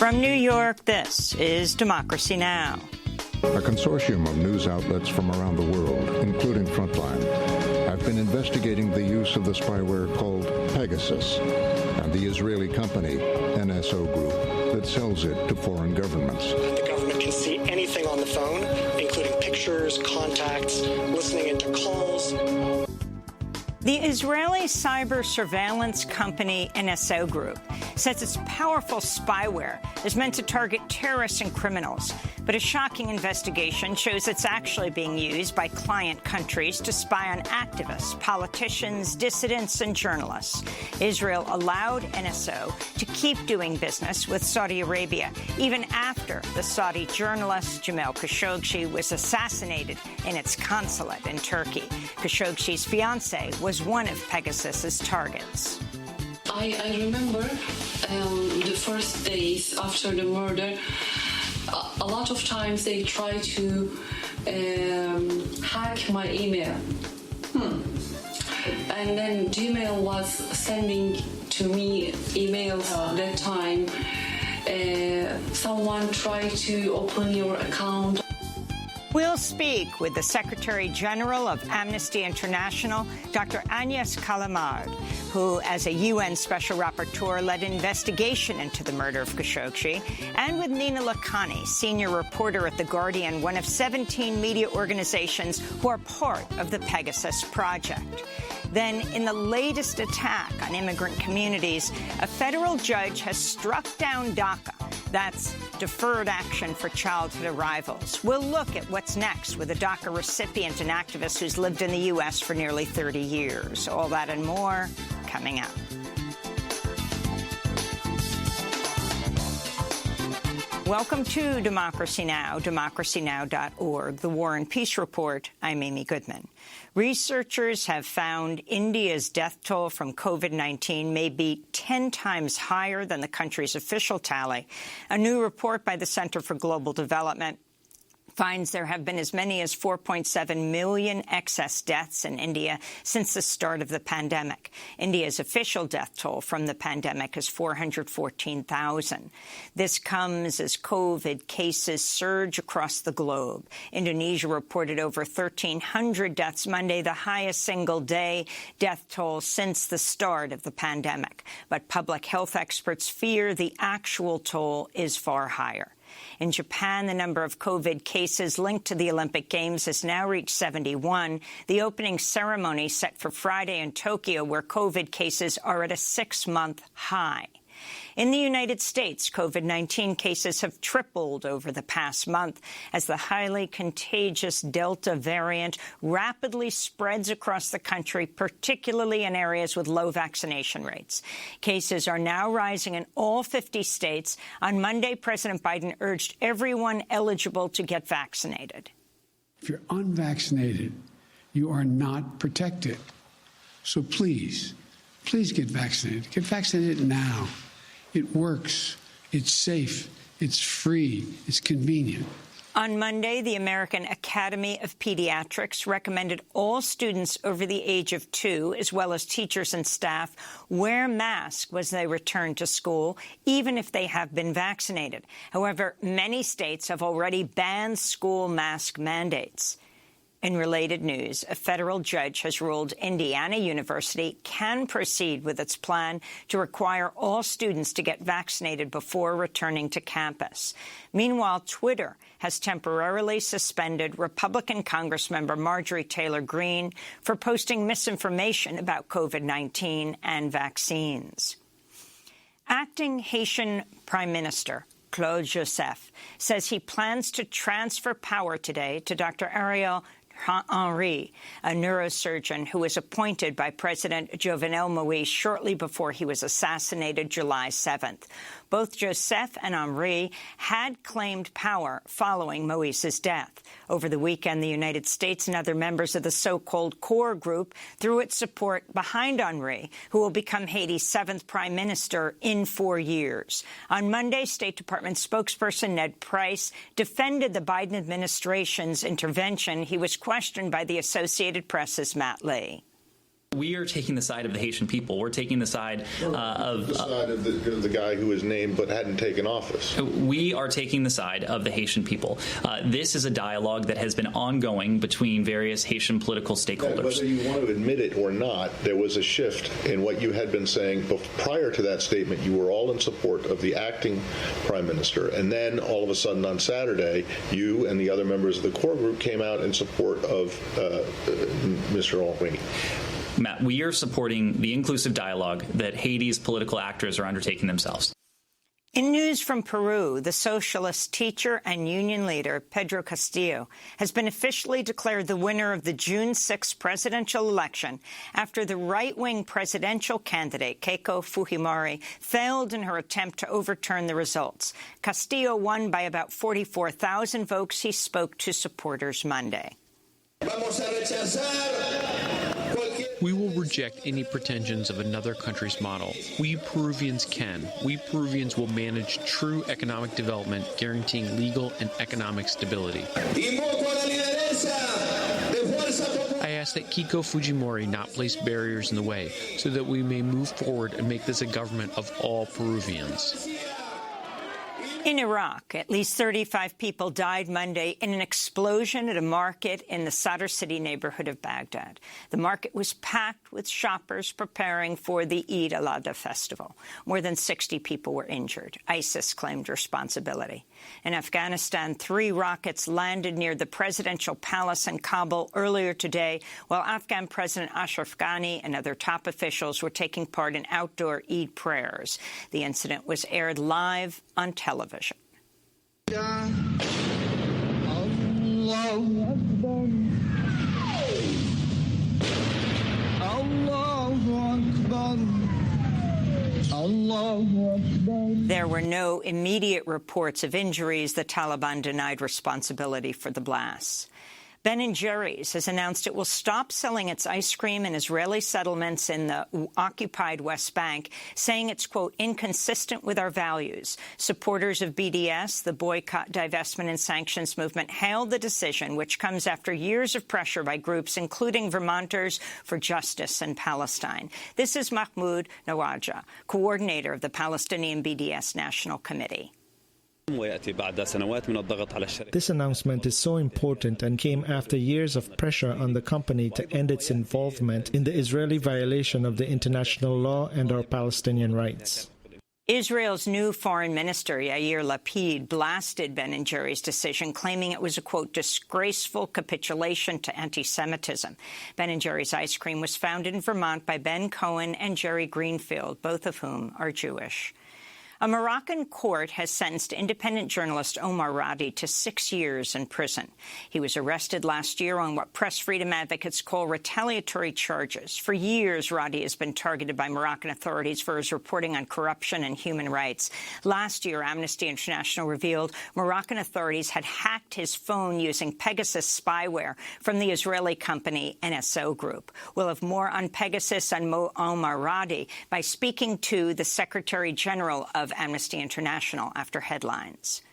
From New York, this is Democracy Now! A consortium of news outlets from around the world, including Frontline, have been investigating the use of the spyware called Pegasus and the Israeli company NSO Group that sells it to foreign governments. The government can see anything on the phone, including pictures, contacts, listening into calls. The Israeli cyber surveillance company NSO Group says its powerful spyware is meant to target terrorists and criminals. But a shocking investigation shows it's actually being used by client countries to spy on activists, politicians, dissidents, and journalists. Israel allowed NSO to keep doing business with Saudi Arabia, even after the Saudi journalist Jamal Khashoggi was assassinated in its consulate in Turkey. Khashoggi's fiancé was one of Pegasus's targets. I remember the first days after the murder, a lot of times they try to hack my email. And then Gmail was sending to me emails at that time. Someone tried to open your account. We'll speak with the Secretary General of Amnesty International, Dr. Agnes Callamard, who, as a UN Special Rapporteur, led an investigation into the murder of Khashoggi, and with Nina Lakhani, senior reporter at The Guardian, one of 17 media organizations who are part of the Pegasus Project. Then, in the latest attack on immigrant communities, a federal judge has struck down DACA. That's Deferred Action for Childhood Arrivals. We'll look at what's next with a DACA recipient and activist who's lived in the U.S. for nearly 30 years. All that and more coming up. Welcome to Democracy Now!, democracynow.org, the War and Peace Report. I'm Amy Goodman. Researchers have found India's death toll from COVID-19 may be 10 times higher than the country's official tally. A new report by the Center for Global Development finds there have been as many as 4.7 million excess deaths in India since the start of the pandemic. India's official death toll from the pandemic is 414,000. This comes as COVID cases surge across the globe. Indonesia reported over 1,300 deaths Monday, the highest single-day death toll since the start of the pandemic. But public health experts fear the actual toll is far higher. In Japan, the number of COVID cases linked to the Olympic Games has now reached 71. The opening ceremony set for Friday in Tokyo, where COVID cases are at a 6-month high. In the United States, COVID-19 cases have tripled over the past month as the highly contagious Delta variant rapidly spreads across the country, particularly in areas with low vaccination rates. Cases are now rising in all 50 states. On Monday, President Biden urged everyone eligible to get vaccinated. If you're unvaccinated, you are not protected. So please get vaccinated. Get vaccinated now. It works. It's safe. It's free. It's convenient. On Monday, the American Academy of Pediatrics recommended all students over the age of 2, as well as teachers and staff, wear masks when they return to school, even if they have been vaccinated. However, many states have already banned school mask mandates. In related news, a federal judge has ruled Indiana University can proceed with its plan to require all students to get vaccinated before returning to campus. Meanwhile, Twitter has temporarily suspended Republican Congressmember Marjorie Taylor Greene for posting misinformation about COVID-19 and vaccines. Acting Haitian Prime Minister Claude Joseph says he plans to transfer power today to Dr. Ariel Henry, a neurosurgeon who was appointed by President Jovenel Moïse shortly before he was assassinated July 7th. Both Joseph and Henry had claimed power following Moïse's death. Over the weekend, the United States and other members of the so-called core group threw its support behind Henry, who will become Haiti's 7th prime minister in 4 years. On Monday, State Department spokesperson Ned Price defended the Biden administration's intervention. He was questioned by the Associated Press's Matt Lee. We are taking the side of the Haitian people. We're taking the side of the guy who was named but hadn't taken office. We are taking the side of the Haitian people. This is a dialogue that has been ongoing between various Haitian political stakeholders. Whether you want to admit it or not, there was a shift in what you had been saying prior to that statement. You were all in support of the acting prime minister, and then all of a sudden on Saturday, you and the other members of the core group came out in support of Mr. Henry. Matt, we are supporting the inclusive dialogue that Haiti's political actors are undertaking themselves. In news from Peru, the socialist teacher and union leader Pedro Castillo has been officially declared the winner of the June 6 presidential election after the right-wing presidential candidate Keiko Fujimori failed in her attempt to overturn the results. Castillo won by about 44,000 votes. He spoke to supporters Monday. We will reject any pretensions of another country's model. We Peruvians can. We Peruvians will manage true economic development, guaranteeing legal and economic stability. I ask that Keiko Fujimori not place barriers in the way so that we may move forward and make this a government of all Peruvians. In Iraq, at least 35 people died Monday in an explosion at a market in the Sadr City neighborhood of Baghdad. The market was packed with shoppers preparing for the Eid al-Adha festival. More than 60 people were injured. ISIS claimed responsibility. In Afghanistan, 3 rockets landed near the presidential palace in Kabul earlier today, while Afghan President Ashraf Ghani and other top officials were taking part in outdoor Eid prayers. The incident was aired live on television. There were no immediate reports of injuries. The Taliban denied responsibility for the blasts. Ben & Jerry's has announced it will stop selling its ice cream in Israeli settlements in the occupied West Bank, saying it's, quote, inconsistent with our values. Supporters of BDS, the boycott, divestment and sanctions movement, hailed the decision, which comes after years of pressure by groups including Vermonters for Justice in Palestine. This is Mahmoud Nawaja, coordinator of the Palestinian BDS National Committee. This announcement is so important and came after years of pressure on the company to end its involvement in the Israeli violation of the international law and our Palestinian rights. Israel's new foreign minister, Yair Lapid, blasted Ben & Jerry's decision, claiming it was a, quote, disgraceful capitulation to anti-Semitism. Ben & Jerry's ice cream was founded in Vermont by Ben Cohen and Jerry Greenfield, both of whom are Jewish. A Moroccan court has sentenced independent journalist Omar Radi to 6 years in prison. He was arrested last year on what press freedom advocates call retaliatory charges. For years, Radi has been targeted by Moroccan authorities for his reporting on corruption and human rights. Last year, Amnesty International revealed Moroccan authorities had hacked his phone using Pegasus spyware from the Israeli company NSO Group. We'll have more on Pegasus and Omar Radi by speaking to the Secretary General of Amnesty International after headlines.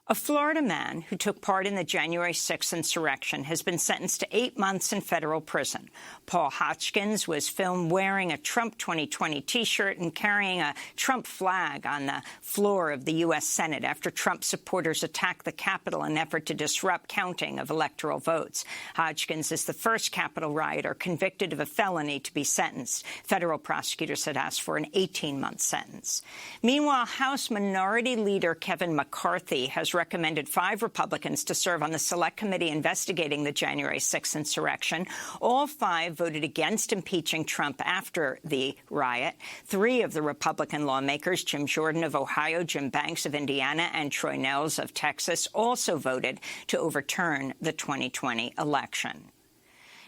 A Florida man who took part in the January 6th insurrection has been sentenced to 8 months in federal prison. Paul Hodgkins was filmed wearing a Trump 2020 T-shirt and carrying a Trump flag on the floor of the U.S. Senate after Trump supporters attacked the Capitol in an effort to disrupt counting of electoral votes. Hodgkins is the first Capitol rioter convicted of a felony to be sentenced. Federal prosecutors had asked for an 18-month sentence. Meanwhile, House Minority Leader Kevin McCarthy has recommended 5 Republicans to serve on the Select Committee investigating the January 6th insurrection. All 5 voted against impeaching Trump after the riot. 3 of the Republican lawmakers, Jim Jordan of Ohio, Jim Banks of Indiana, and Troy Nehls of Texas, also voted to overturn the 2020 election.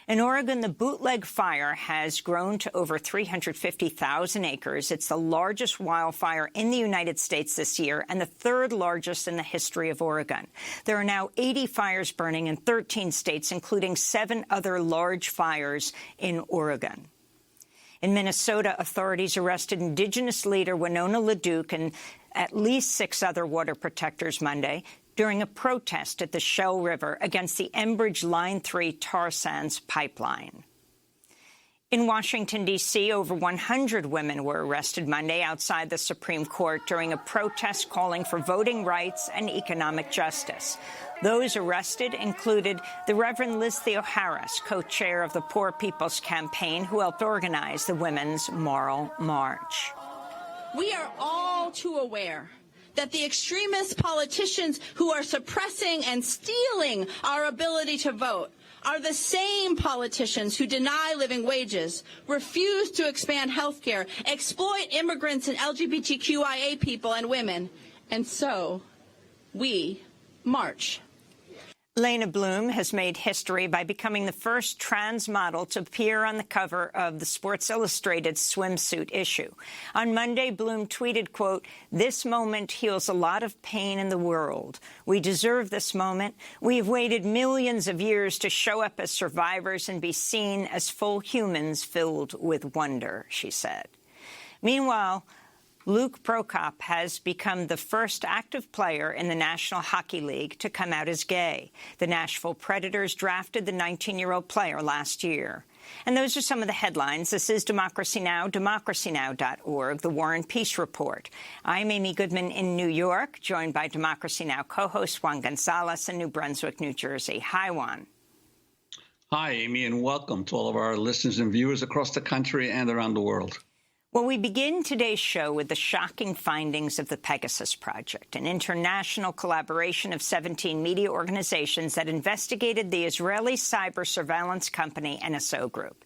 In Oregon, the bootleg fire has grown to over 350,000 acres. It's the largest wildfire in the United States this year and the 3rd largest in the history of Oregon. There are now 80 fires burning in 13 states, including 7 other large fires in Oregon. In Minnesota, authorities arrested Indigenous leader Winona LaDuke and at least 6 other water protectors Monday during a protest at the Shell River against the Enbridge Line 3 tar sands pipeline. In Washington, D.C., over 100 women were arrested Monday outside the Supreme Court during a protest calling for voting rights and economic justice. Those arrested included the Reverend Liz Theo-Harris, co-chair of the Poor People's Campaign, who helped organize the Women's Moral March. We are all too aware that the extremist politicians who are suppressing and stealing our ability to vote are the same politicians who deny living wages, refuse to expand health care, exploit immigrants and LGBTQIA people and women. And so, we march. Lena Bloom has made history by becoming the first trans model to appear on the cover of the Sports Illustrated swimsuit issue. On Monday, Bloom tweeted, quote, "This moment heals a lot of pain in the world. We deserve this moment. We've waited millions of years to show up as survivors and be seen as full humans filled with wonder," she said. Meanwhile, Luke Prokop has become the first active player in the National Hockey League to come out as gay. The Nashville Predators drafted the 19-year-old player last year. And those are some of the headlines. This is Democracy Now!, democracynow.org, the War and Peace Report. I'm Amy Goodman in New York, joined by Democracy Now! Co-host Juan Gonzalez in New Brunswick, New Jersey. Hi, Juan. Hi, Amy, and welcome to all of our listeners and viewers across the country and around the world. Well, we begin today's show with the shocking findings of the Pegasus Project, an international collaboration of 17 media organizations that investigated the Israeli cyber surveillance company NSO Group.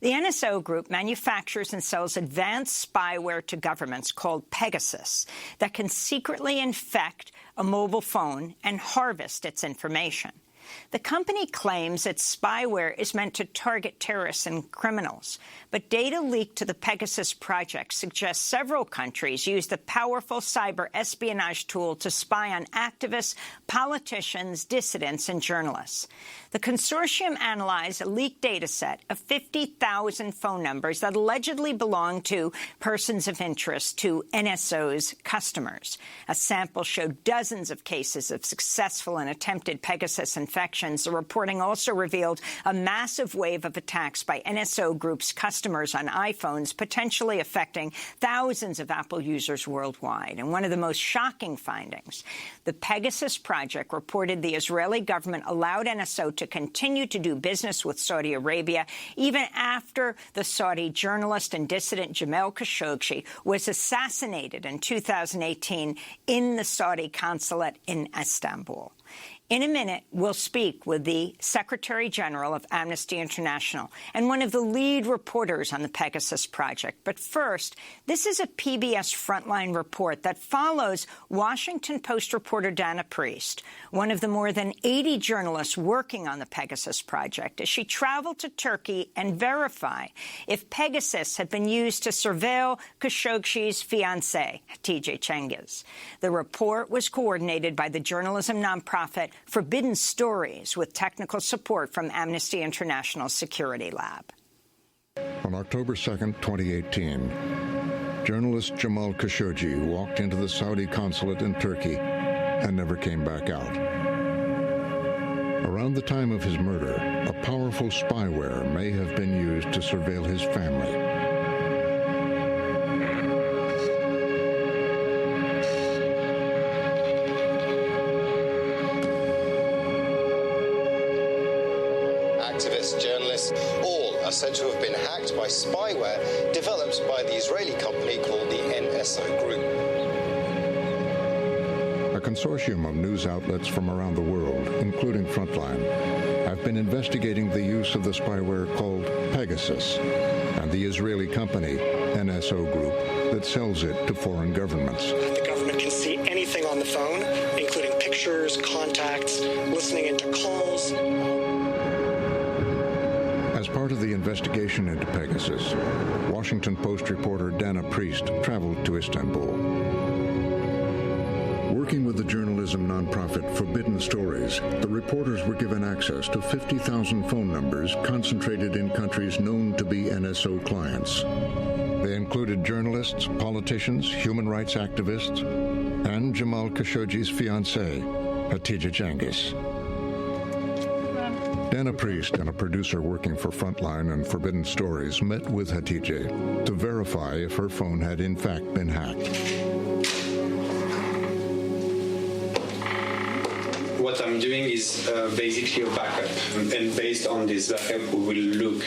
The NSO Group manufactures and sells advanced spyware to governments called Pegasus that can secretly infect a mobile phone and harvest its information. The company claims its spyware is meant to target terrorists and criminals, but data leaked to the Pegasus Project suggests several countries use the powerful cyber espionage tool to spy on activists, politicians, dissidents, and journalists. The consortium analyzed a leaked data set of 50,000 phone numbers that allegedly belong to persons of interest to NSO's customers. A sample showed dozens of cases of successful and attempted Pegasus infections. The reporting also revealed a massive wave of attacks by NSO Group's customers on iPhones, potentially affecting thousands of Apple users worldwide. And one of the most shocking findings, the Pegasus Project reported the Israeli government allowed NSO to continue to do business with Saudi Arabia even after the Saudi journalist and dissident Jamal Khashoggi was assassinated in 2018 in the Saudi consulate in Istanbul. In a minute, we'll speak with the Secretary General of Amnesty International and one of the lead reporters on the Pegasus Project. But first, this is a PBS Frontline report that follows Washington Post reporter Dana Priest, one of the more than 80 journalists working on the Pegasus Project, as she traveled to Turkey and verify if Pegasus had been used to surveil Khashoggi's fiancée, Hatice Cengiz. The report was coordinated by the journalism nonprofit Forbidden Stories, with technical support from Amnesty International's Security Lab. On October 2nd, 2018, journalist Jamal Khashoggi walked into the Saudi consulate in Turkey and never came back out. Around the time of his murder, a powerful spyware may have been used to surveil his family. Activists, journalists, all are said to have been hacked by spyware developed by the Israeli company called the NSO Group. A consortium of news outlets from around the world, including Frontline, have been investigating the use of the spyware called Pegasus and the Israeli company NSO Group that sells it to foreign governments. The government can see anything on the phone, including pictures, contacts, listening into calls. As part of the investigation into Pegasus, Washington Post reporter Dana Priest traveled to Istanbul. Working with the journalism nonprofit Forbidden Stories, the reporters were given access to 50,000 phone numbers concentrated in countries known to be NSO clients. They included journalists, politicians, human rights activists, and Jamal Khashoggi's fiancée, Hatice Cengiz. Dana Priest and a producer working for Frontline and Forbidden Stories met with Hatice to verify if her phone had in fact been hacked. What I'm doing is basically a backup, and based on this backup we will look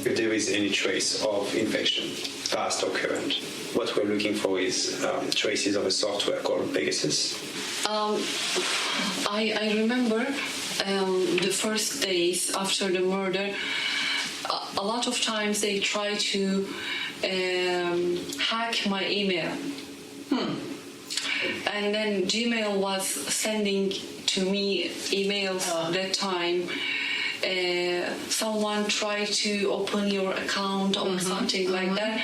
if there is any trace of infection, past or current. What we're looking for is traces of a software called Pegasus. I remember the first days after the murder, a lot of times they try to hack my email. And then Gmail was sending to me emails that time. Someone tried to open your account or something like that.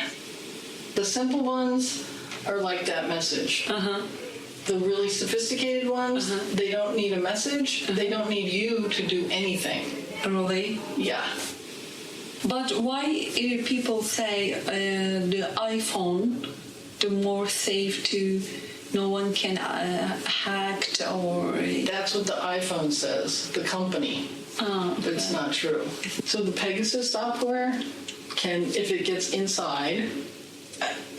The simple ones are like that message. The really sophisticated ones, they don't need a message. They don't need you to do anything. Really? Yeah. But why people say the iPhone, the more safe to, no one can hack or... That's what the iPhone says, the company. But it's not true. So the Pegasus software can, if it gets inside,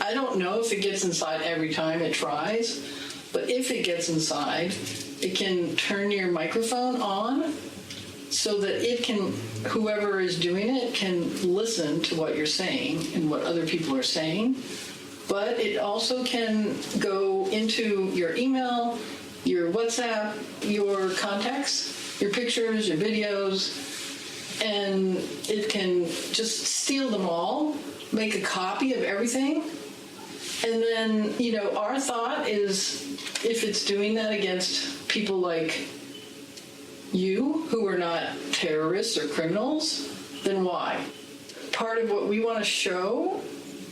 I don't know if it gets inside every time it tries, but if it gets inside, it can turn your microphone on so that it can, whoever is doing it can listen to what you're saying and what other people are saying. But it also can go into your email, your WhatsApp, your contacts, your pictures, your videos, and it can just steal them all, make a copy of everything. And then, our thought is if it's doing that against people like you, who are not terrorists or criminals, then why? Part of what we want to show,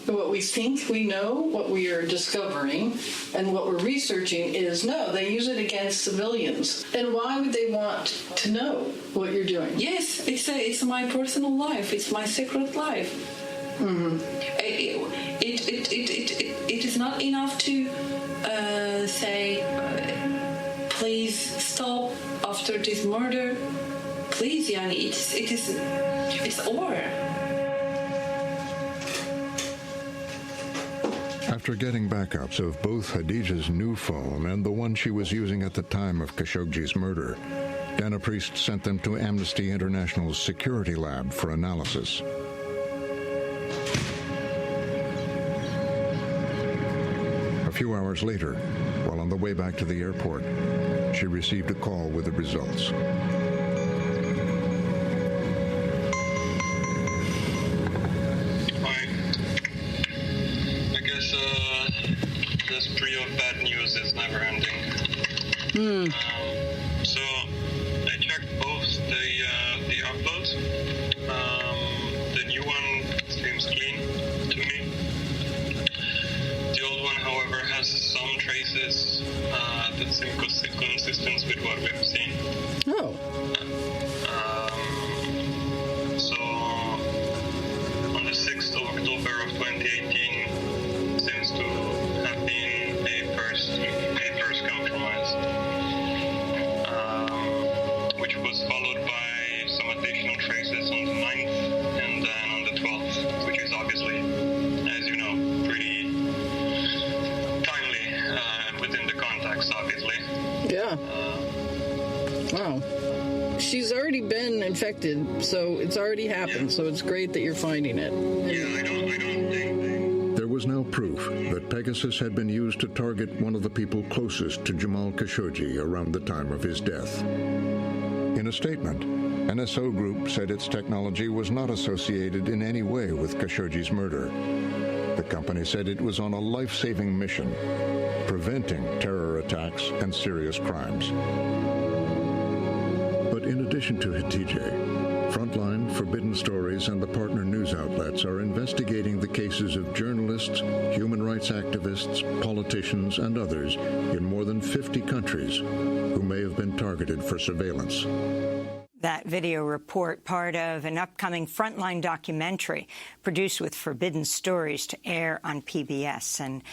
what we think we know, what we are discovering, and what we're researching is, no, they use it against civilians. And why would they want to know what you're doing? Yes, it's my personal life. It's my secret life. It is not enough to say, please stop after this murder. Please, Yani, it's over. After getting backups of both Hatice's new phone and the one she was using at the time of Khashoggi's murder, Dana Priest sent them to Amnesty International's security lab for analysis. A few hours later, while on the way back to the airport, she received a call with the results. The spree of bad news is never ending. So I checked both the uploads. The new one seems clean to me. The old one, however, has some traces that seem consistent with what we've seen. So on the 6th of October of 2018 seems to have been a first compromise, which was followed by some additional traces on the 9th and then on the 12th, which is obviously, as you know, pretty timely within the context, obviously. Yeah. Wow. She's already been infected, so it's already happened, so it's great that you're finding it. Yeah, I don't think... There was now proof that Pegasus had been used to target one of the people closest to Jamal Khashoggi around the time of his death. In a statement, NSO Group said its technology was not associated in any way with Khashoggi's murder. The company said it was on a life-saving mission, preventing terror attacks and serious crimes. But in addition to Hatice, Frontline, Forbidden Stories, and the partner news outlets are investigating the cases of journalists, human rights activists, politicians, and others in more than 50 countries who may have been targeted for surveillance. That video report, part of an upcoming Frontline documentary produced with Forbidden Stories to air on PBS. And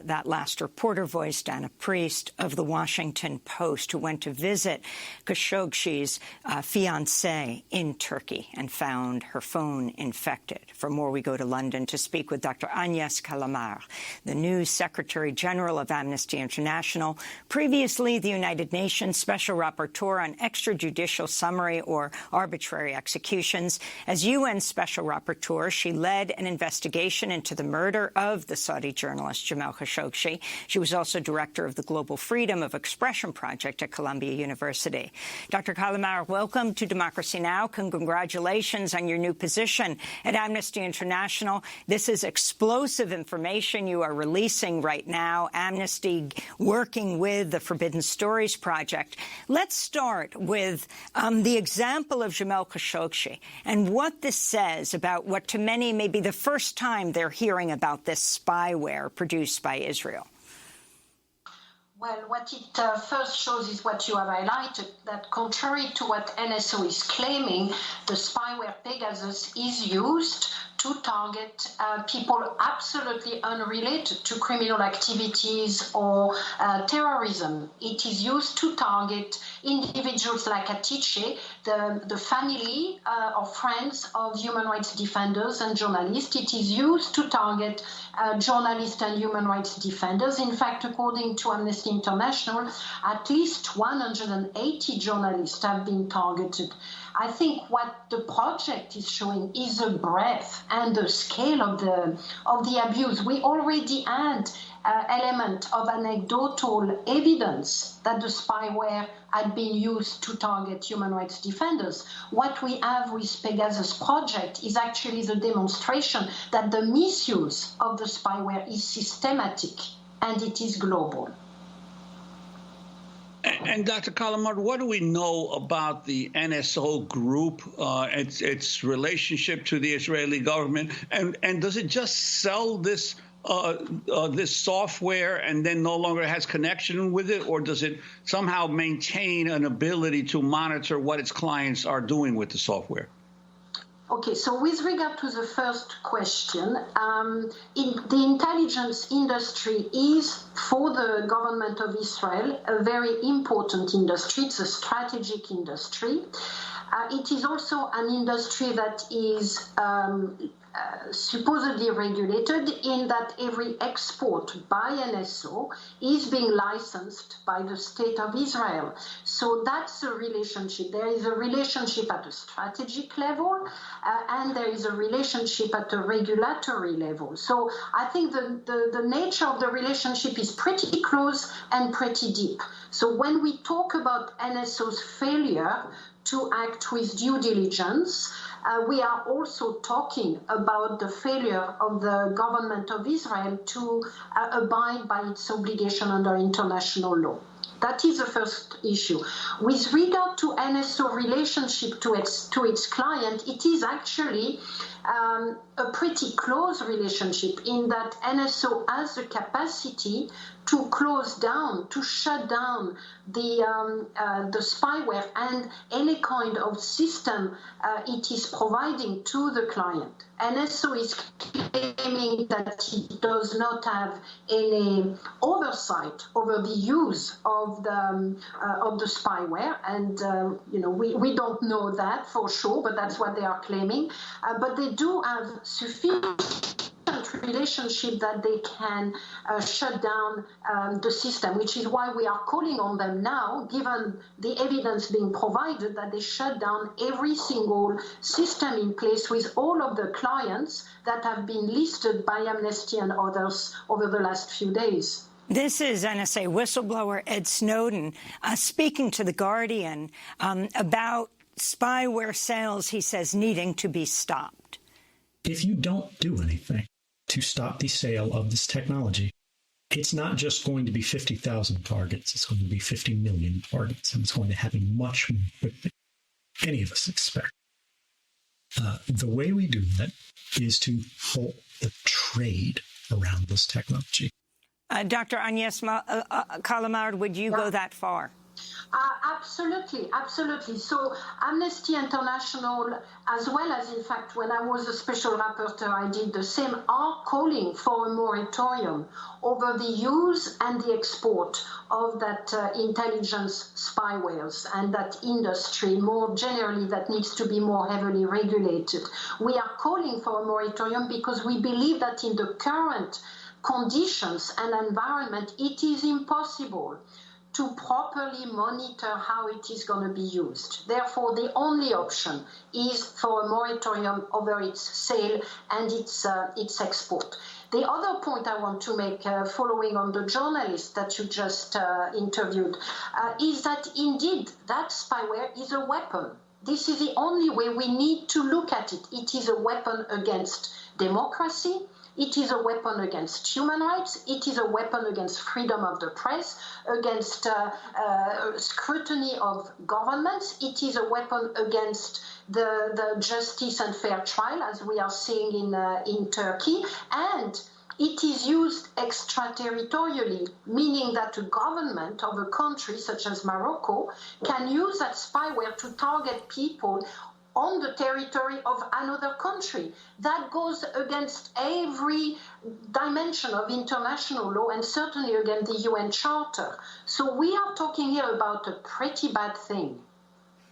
that last reporter voiced Anna Priest of The Washington Post, who went to visit Khashoggi's fiancé in Turkey and found her phone infected. For more, we go to London to speak with Dr. Agnès Callamard, the new Secretary General of Amnesty International, previously the United Nations Special Rapporteur on extrajudicial summary or arbitrary executions. As UN Special Rapporteur, she led an investigation into the murder of the Saudi journalist Jamal Khashoggi. She was also director of the Global Freedom of Expression Project at Columbia University. Dr. Callamard, welcome to Democracy Now! Congratulations on your new position at Amnesty International. This is explosive information you are releasing right now, Amnesty working with the Forbidden Stories Project. Let's start with the example of Jamal Khashoggi and what this says about what to many may be the first time they're hearing about this spyware produced by Israel. Well, what it first shows is what you have highlighted, that contrary to what NSO is claiming, the spyware Pegasus is used to target people absolutely unrelated to criminal activities or terrorism. It is used to target individuals like Atice, the family or friends of human rights defenders and journalists. It is used to target journalists and human rights defenders. In fact, according to Amnesty International, at least 180 journalists have been targeted. I think what the project is showing is the breadth and the scale of the abuse. We already had element of anecdotal evidence that the spyware had been used to target human rights defenders. What we have with Pegasus project is actually the demonstration that the misuse of the spyware is systematic and it is global. And Dr. Callamard, what do we know about the NSO group, its relationship to the Israeli government, and does it just sell this this software and then no longer has connection with it, or does it somehow maintain an ability to monitor what its clients are doing with the software? Okay, so with regard to the first question, the intelligence industry is, for the government of Israel, a very important industry. It's a strategic industry. It is also an industry that is supposedly regulated in that every export by NSO is being licensed by the state of Israel. So that's a relationship. There is a relationship at a strategic level and there is a relationship at a regulatory level. So I think the nature of the relationship is pretty close and pretty deep. So when we talk about NSO's failure to act with due diligence, we are also talking about the failure of the government of Israel to abide by its obligation under international law. That is the first issue. With regard to NSO relationship to its client, it is actually a pretty close relationship in that NSO has the capacity to close down, to shut down the spyware and any kind of system it is providing to the client. NSO is claiming that it does not have any oversight over the use of the spyware, and we don't know that for sure, but that's what they are claiming. But they do have sufficient relationship that they can shut down the system, which is why we are calling on them now, given the evidence being provided, that they shut down every single system in place with all of the clients that have been listed by Amnesty and others over the last few days. This is NSA whistleblower Ed Snowden speaking to The Guardian about spyware sales, he says, needing to be stopped. If you don't do anything to stop the sale of this technology, it's not just going to be 50,000 targets, it's going to be 50 million targets, and it's going to happen much more quickly than any of us expect. The way we do that is to halt the trade around this technology. Dr. Agnès Callamard, would you go that far? Absolutely. So Amnesty International, as well as, in fact, when I was a special rapporteur, I did the same, are calling for a moratorium over the use and the export of that intelligence spywares and that industry more generally that needs to be more heavily regulated. We are calling for a moratorium because we believe that in the current conditions and environment, it is impossible to properly monitor how it is going to be used. Therefore, the only option is for a moratorium over its sale and its export. The other point I want to make, following on the journalist that you just interviewed, is that indeed that spyware is a weapon. This is the only way we need to look at it. It is a weapon against democracy. It is a weapon against human rights. It is a weapon against freedom of the press, against scrutiny of governments. It is a weapon against the justice and fair trial, as we are seeing in Turkey. And it is used extraterritorially, meaning that a government of a country such as Morocco can use that spyware to target people on the territory of another country. That goes against every dimension of international law and certainly against the UN Charter. So we are talking here about a pretty bad thing.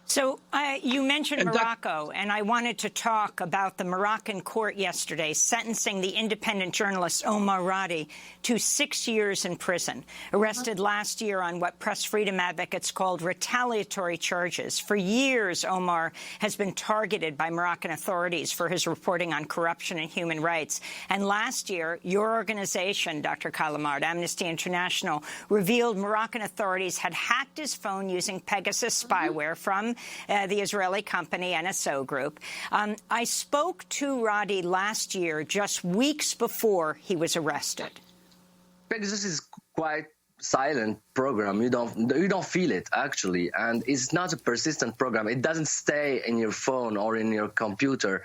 So you mentioned Morocco, and I wanted to talk about the Moroccan court yesterday sentencing the independent journalist Omar Radi to 6 years in prison, arrested last year on what press freedom advocates called retaliatory charges. For years, Omar has been targeted by Moroccan authorities for his reporting on corruption and human rights. And last year, your organization, Dr. Calamard, Amnesty International, revealed Moroccan authorities had hacked his phone using Pegasus spyware from the Israeli company NSO Group. I spoke to Radi last year, just weeks before he was arrested. Pegasus is quite silent program. You don't feel it actually, and it's not a persistent program. It doesn't stay in your phone or in your computer.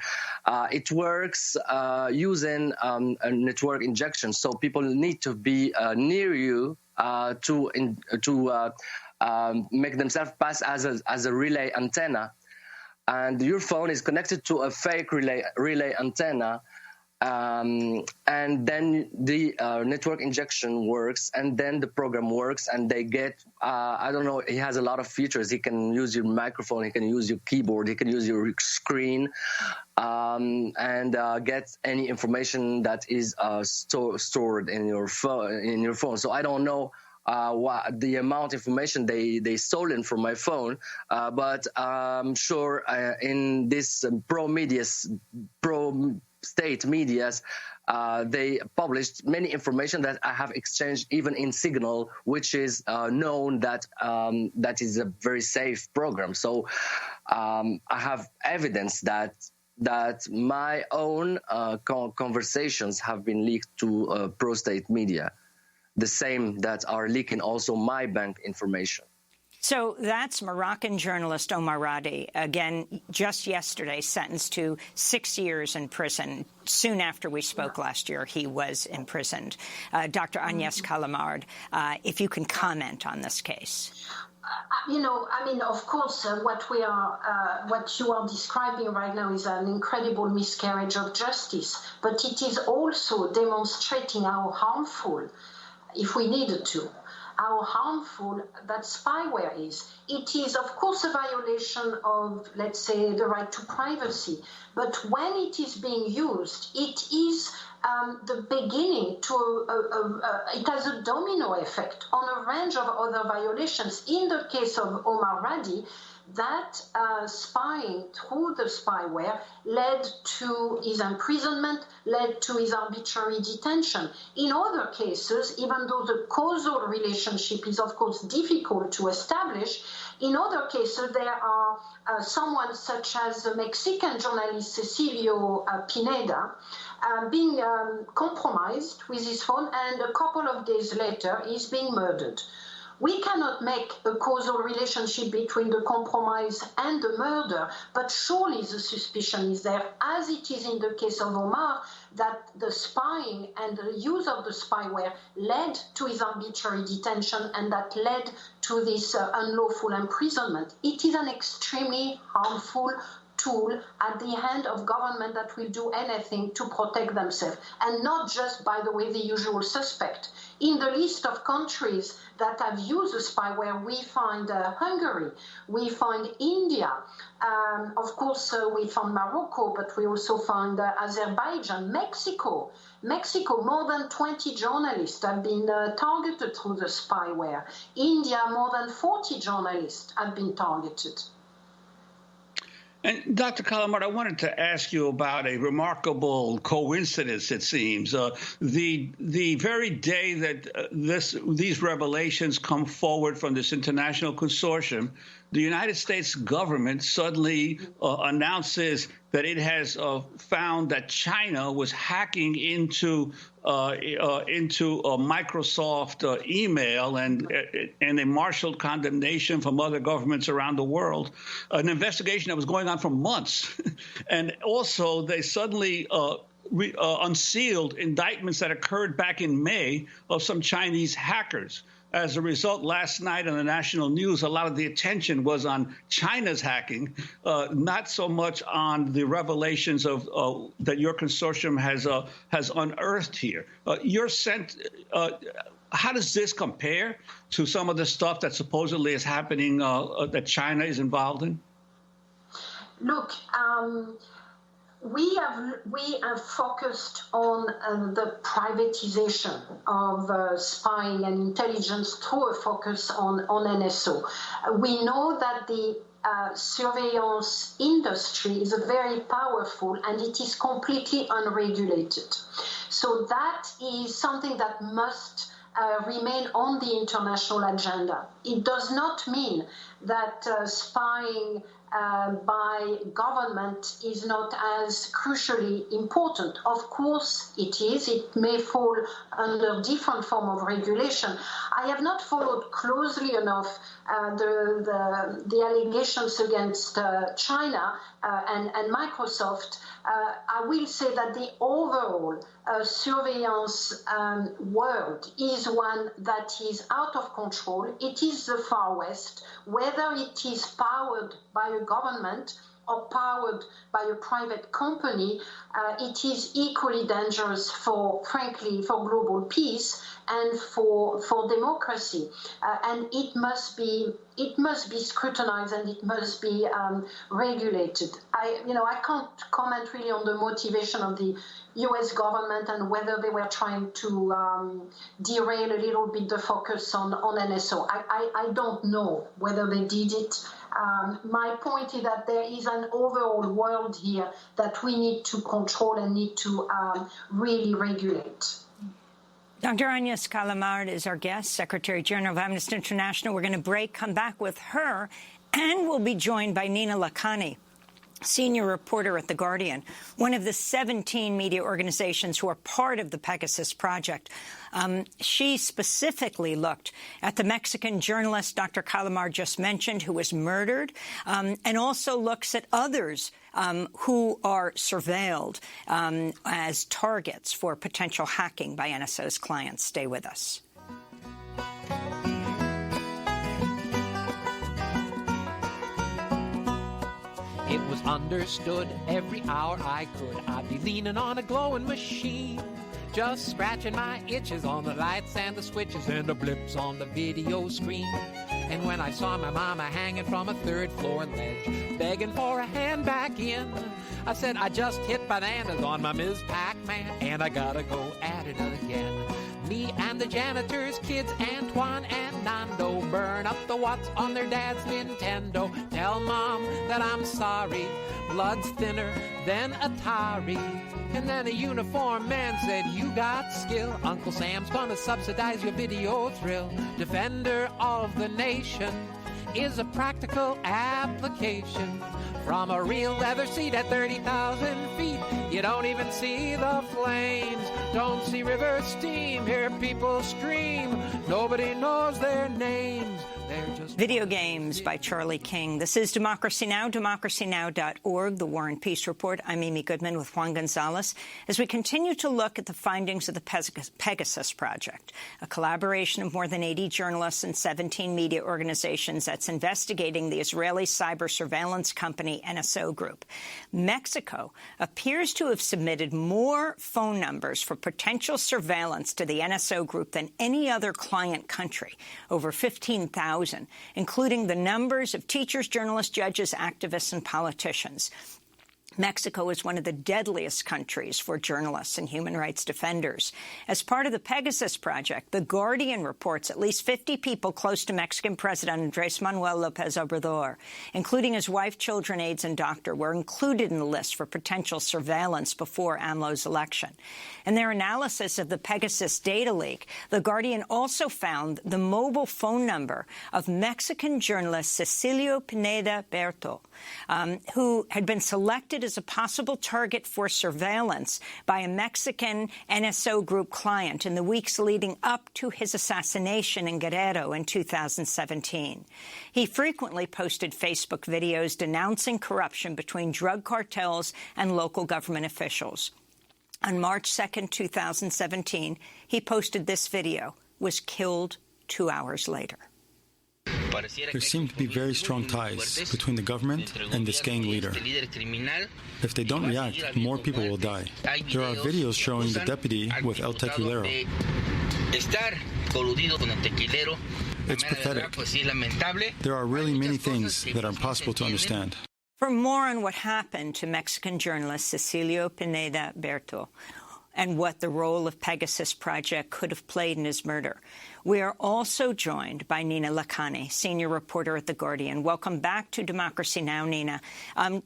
It works using a network injection, so people need to be near you to make themselves pass as a relay antenna, and your phone is connected to a fake relay antenna, and then the network injection works, and then the program works, and they get I don't know, he has a lot of features. He can use your microphone, he can use your keyboard, he can use your screen, and get any information that is stored in your phone. So I don't know what the amount of information they stolen from my phone, but I'm sure in this pro-state medias, they published many information that I have exchanged even in Signal, which is known that that is a very safe program. So I have evidence that my own conversations have been leaked to pro-state media, the same that are leaking also my bank information. So that's Moroccan journalist Omar Radi, again, just yesterday sentenced to 6 years in prison. Soon after we spoke last year, he was imprisoned. Dr. Agnès Calamard, if you can comment on this case. Of course, what you are describing right now is an incredible miscarriage of justice, but it is also demonstrating how harmful, if we needed to, how harmful that spyware is. It is, of course, a violation of, let's say, the right to privacy. But when it is being used, it is the beginning to, it has a domino effect on a range of other violations. In the case of Omar Radi, that spying through the spyware led to his imprisonment, led to his arbitrary detention. In other cases, even though the causal relationship is, of course, difficult to establish, in other cases there are someone such as the Mexican journalist Cecilio Pineda being compromised with his phone, and a couple of days later he's being murdered. We cannot make a causal relationship between the compromise and the murder, but surely the suspicion is there, as it is in the case of Omar, that the spying and the use of the spyware led to his arbitrary detention and that led to this unlawful imprisonment. It is an extremely harmful tool at the hand of government that will do anything to protect themselves, and not just, by the way, the usual suspect. In the list of countries that have used the spyware, we find Hungary, we find India, of course we found Morocco, but we also find Azerbaijan, Mexico. More than 20 journalists have been targeted through the spyware. India, more than 40 journalists have been targeted. And Dr. Calamard, I wanted to ask you about a remarkable coincidence, it seems. The very day that these revelations come forward from this international consortium, the United States government suddenly announces that it has found that China was hacking into Microsoft email and a marshaled condemnation from other governments around the world, an investigation that was going on for months. And also they suddenly unsealed indictments that occurred back in May of some Chinese hackers. As a result, last night on the national news, a lot of the attention was on China's hacking, not so much on the revelations of that your consortium has unearthed here. How does this compare to some of the stuff that supposedly is happening that China is involved in? Look, we have focused on the privatization of spying and intelligence through a focus on NSO. We know that the surveillance industry is very powerful and it is completely unregulated. So that is something that must remain on the international agenda. It does not mean that spying by government is not as crucially important. Of course it is. It may fall under different form of regulation. I have not followed closely enough the allegations against China and Microsoft. I will say that the overall surveillance world is one that is out of control. It is the Far West, whether it is powered by a government or powered by a private company, it is equally dangerous frankly, for global peace and for democracy. And it must be scrutinized and it must be regulated. I can't comment really on the motivation of the U.S. government and whether they were trying to derail a little bit the focus on NSO. I don't know whether they did it. My point is that there is an overall world here that we need to control and need to really regulate. Dr. Agnes Calamard is our guest, Secretary General of Amnesty International. We're going to break, come back with her, and we'll be joined by Nina Lakhani, senior reporter at The Guardian, one of the 17 media organizations who are part of the Pegasus project. She specifically looked at the Mexican journalist Dr. Calamard just mentioned, who was murdered, and also looks at others who are surveilled as targets for potential hacking by NSO's clients. Stay with us. It was understood every hour I could I'd be leaning on a glowing machine, just scratching my itches on the lights and the switches and the blips on the video screen. And when I saw my mama hanging from a third-floor ledge, begging for a hand back in, I said I just hit bananas on my Ms. Pac-Man, and I gotta go at it again. Me and the janitor's kids, Antoine and Nando, burn up the watts on their dad's Nintendo. Tell Mom that I'm sorry, blood's thinner than Atari. And then a uniformed man said, you got skill. Uncle Sam's gonna subsidize your video thrill. Defender of the nation, is a practical application. From a real leather seat at 30,000 feet, you don't even see the flames. Don't see river steam, hear people scream. Nobody knows their names. Video Games by Charlie King. This is Democracy Now!, democracynow.org, the War and Peace Report. I'm Amy Goodman with Juan Gonzalez as we continue to look at the findings of the Pegasus Project, a collaboration of more than 80 journalists and 17 media organizations that's investigating the Israeli cyber surveillance company NSO Group. Mexico appears to have submitted more phone numbers for potential surveillance to the NSO Group than any other client country, over 15,000. Including the numbers of teachers, journalists, judges, activists, and politicians. Mexico is one of the deadliest countries for journalists and human rights defenders. As part of the Pegasus Project, The Guardian reports at least 50 people close to Mexican President Andrés Manuel López Obrador, including his wife, children, aides, and doctor, were included in the list for potential surveillance before AMLO's election. In their analysis of the Pegasus data leak, The Guardian also found the mobile phone number of Mexican journalist Cecilio Pineda Berto, who had been selected as a possible target for surveillance by a Mexican NSO Group client in the weeks leading up to his assassination in Guerrero in 2017. He frequently posted Facebook videos denouncing corruption between drug cartels and local government officials. On March 2nd, 2017, he posted this video, was killed 2 hours later. There seem to be very strong ties between the government and this gang leader. If they don't react, more people will die. There are videos showing the deputy with El Tequilero. It's pathetic. There are really many things that are impossible to understand. For more on what happened to Mexican journalist Cecilio Pineda Berto and what the role of Pegasus Project could have played in his murder, we are also joined by Nina Lakhani, senior reporter at The Guardian. Welcome back to Democracy Now!, Nina.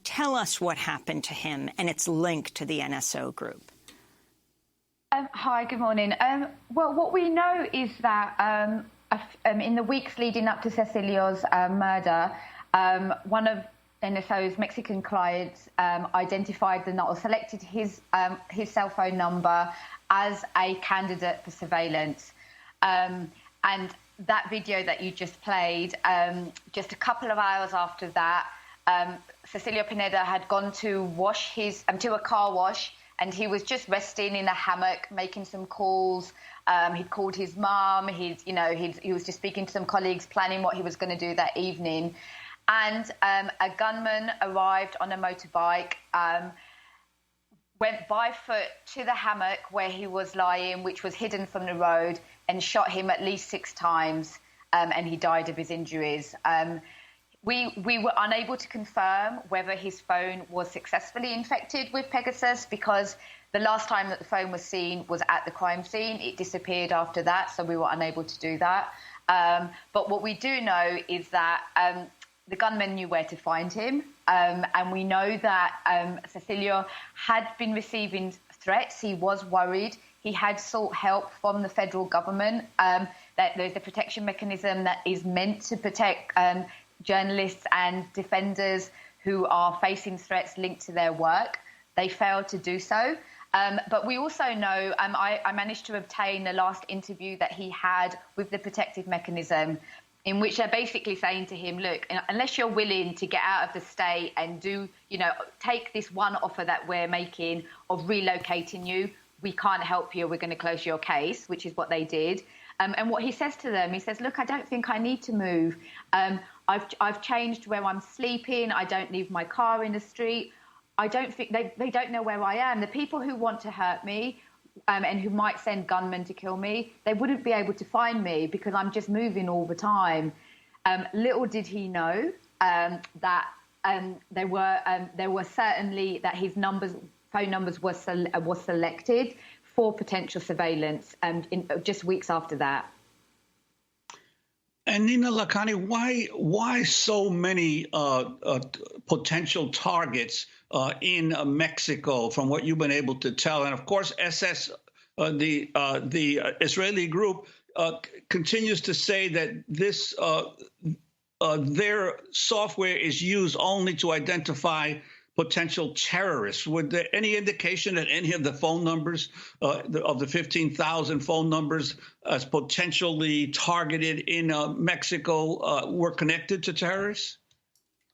Tell us what happened to him and its link to the NSO Group. Hi, good morning. Well, what we know is that in the weeks leading up to Cecilio's murder, one of NSO's Mexican clients identified or selected his cell phone number as a candidate for surveillance. And that video that you just played, just a couple of hours after that, Cecilio Pineda had gone to to a car wash, and he was just resting in a hammock, making some calls. He'd called his mum. He was just speaking to some colleagues, planning what he was going to do that evening. And a gunman arrived on a motorbike, went by foot to the hammock where he was lying, which was hidden from the road, and shot him at least 6 times, and he died of his injuries. We were unable to confirm whether his phone was successfully infected with Pegasus, because the last time that the phone was seen was at the crime scene. It disappeared after that, so we were unable to do that. But what we do know is that the gunman knew where to find him, and we know that Cecilio had been receiving threats. He was worried. He had sought help from the federal government. That there's a protection mechanism that is meant to protect journalists and defenders who are facing threats linked to their work. They failed to do so. But we also know, I managed to obtain the last interview that he had with the protective mechanism, in which they're basically saying to him, look, unless you're willing to get out of the state and take this one offer that we're making of relocating you, we can't help you. We're going to close your case, which is what they did. And what he says to them, he says, look, I don't think I need to move. I've changed where I'm sleeping. I don't leave my car in the street. I don't think they don't know where I am. The people who want to hurt me and who might send gunmen to kill me, they wouldn't be able to find me because I'm just moving all the time. Little did he know that there were certainly that his phone numbers were selected for potential surveillance just weeks after that. And Nina Lakhani, why so many potential targets in Mexico, from what you've been able to tell? And of course, the Israeli group continues to say that their software is used only to identify potential terrorists. Would there any indication that any of the phone numbers, of the 15,000 phone numbers as potentially targeted in Mexico were connected to terrorists?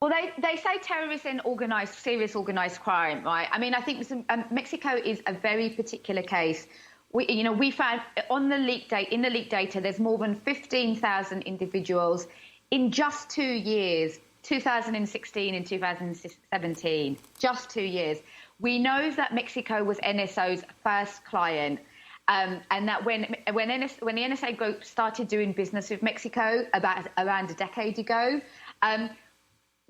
Well, they say terrorists and serious organized crime, right? I mean, I think Mexico is a very particular case. We found in the leaked data, there's more than 15,000 individuals in just 2 years, 2016 and 2017, just 2 years. We know that Mexico was NSO's first client, and that when the NSA group started doing business with Mexico around a decade ago,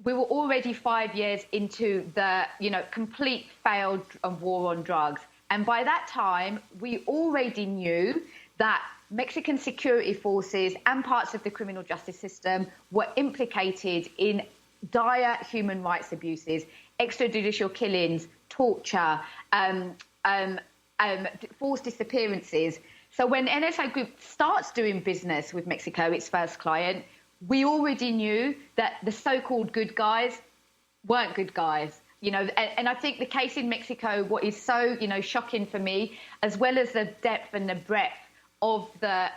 we were already 5 years into the complete failed war on drugs. And by that time, we already knew that Mexican security forces and parts of the criminal justice system were implicated in dire human rights abuses, extrajudicial killings, torture, forced disappearances. So when NSA Group starts doing business with Mexico, its first client, we already knew that the so-called good guys weren't good guys. And I think the case in Mexico, what is so, shocking for me, as well as the depth and the breadth of the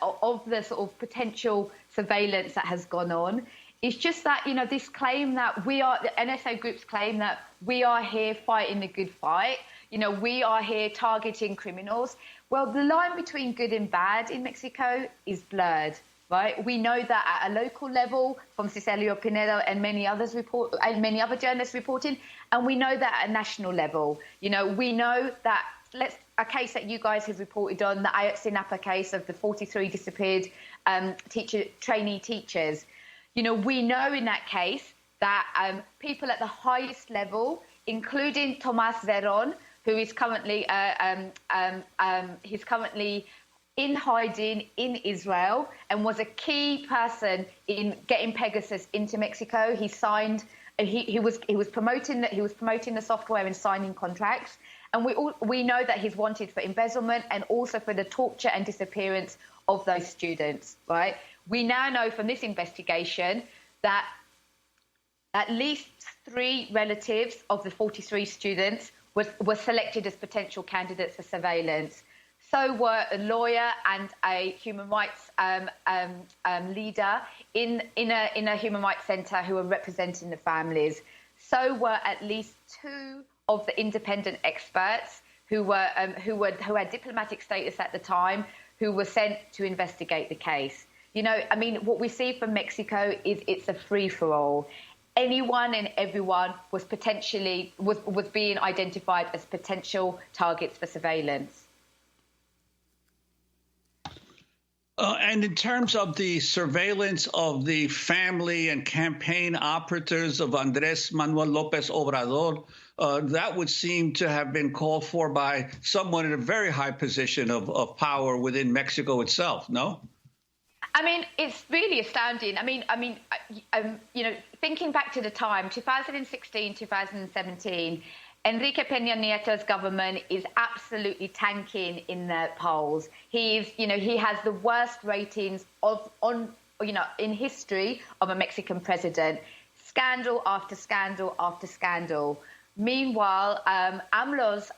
sort of potential surveillance that has gone on, is just that, this claim that the NSA Group's claim that we are here fighting the good fight, we are here targeting criminals. Well, the line between good and bad in Mexico is blurred. Right, we know that at a local level, from Cecilio Pinedo and many other journalists reporting, and we know that at a national level. We know that a case that you guys have reported on, the Ayotzinapa case of the 43 disappeared trainee teachers. We know in that case that people at the highest level, including Tomás Verón, who is currently in hiding in Israel and was a key person in getting Pegasus into Mexico. He signed, he was promoting the software and signing contracts. And we know that he's wanted for embezzlement and also for the torture and disappearance of those students. Right? We now know from this investigation that at least 3 relatives of the 43 students were selected as potential candidates for surveillance. So were a lawyer and a human rights leader in a human rights centre who were representing the families. So were at least 2 of the independent experts who had diplomatic status at the time, who were sent to investigate the case. What we see from Mexico is it's a free-for-all. Anyone and everyone was being identified as potential targets for surveillance. And in terms of the surveillance of the family and campaign operatives of Andrés Manuel López Obrador, that would seem to have been called for by someone in a very high position of power within Mexico itself, no? It's really astounding. Thinking back to the time, 2016, 2017, Enrique Peña Nieto's government is absolutely tanking in the polls. He has the worst ratings in history of a Mexican president. Scandal after scandal after scandal. Meanwhile, AMLO's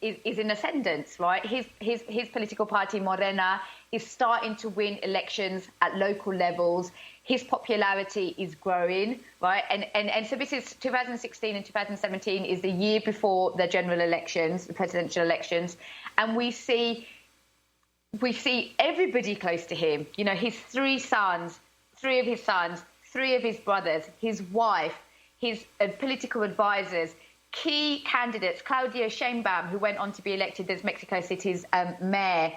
is in ascendance, right? His political party, Morena, is starting to win elections at local levels. His popularity is growing, right? And so this is 2016 and 2017 is the year before the general elections, the presidential elections. And we see everybody close to him. His 3 sons, 3 of his sons, 3 of his brothers, his wife, his political advisors, key candidates, Claudia Sheinbaum, who went on to be elected as Mexico City's mayor,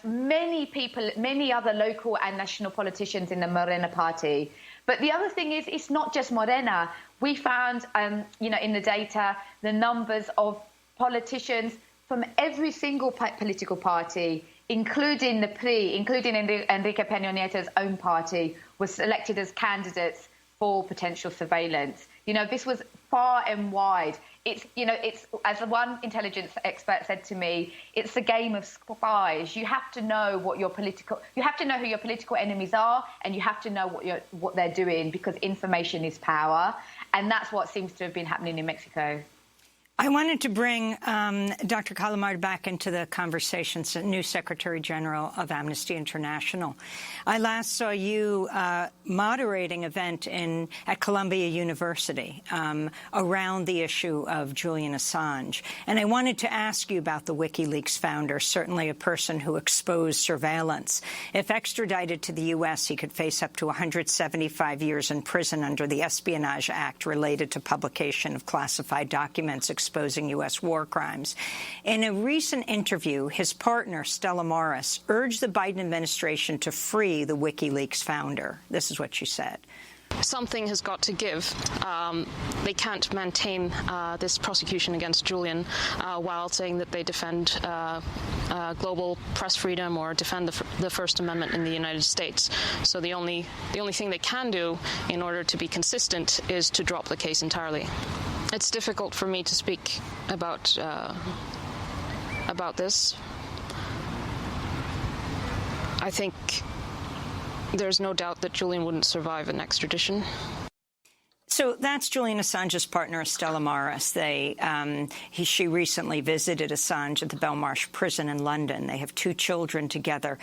many other local and national politicians in the Morena party. But the other thing is, it's not just Morena. We found, in the data, the numbers of politicians from every single political party, including the PRI, including Enrique Peña Nieto's own party, was selected as candidates for potential surveillance. This was far and wide. It's as one intelligence expert said to me, it's a game of spies. You have to know who your political enemies are, and you have to know what they're doing, because information is power, and that's what seems to have been happening in Mexico. I wanted to bring Dr. Calamard back into the conversation, new Secretary General of Amnesty International. I last saw you moderating an event at Columbia University around the issue of Julian Assange. And I wanted to ask you about the WikiLeaks founder, certainly a person who exposed surveillance. If extradited to the U.S., he could face up to 175 years in prison under the Espionage Act related to publication of classified documents exposing U.S. war crimes. In a recent interview, his partner, Stella Morris, urged the Biden administration to free the WikiLeaks founder. This is what she said. Something has got to give. They can't maintain this prosecution against Julian while saying that they defend global press freedom or defend the First Amendment in the United States. So the only thing they can do in order to be consistent is to drop the case entirely. It's difficult for me to speak about this. I think there's no doubt that Julian wouldn't survive an extradition. So that's Julian Assange's partner, Stella Morris. She recently visited Assange at the Belmarsh prison in London. They have 2 children together.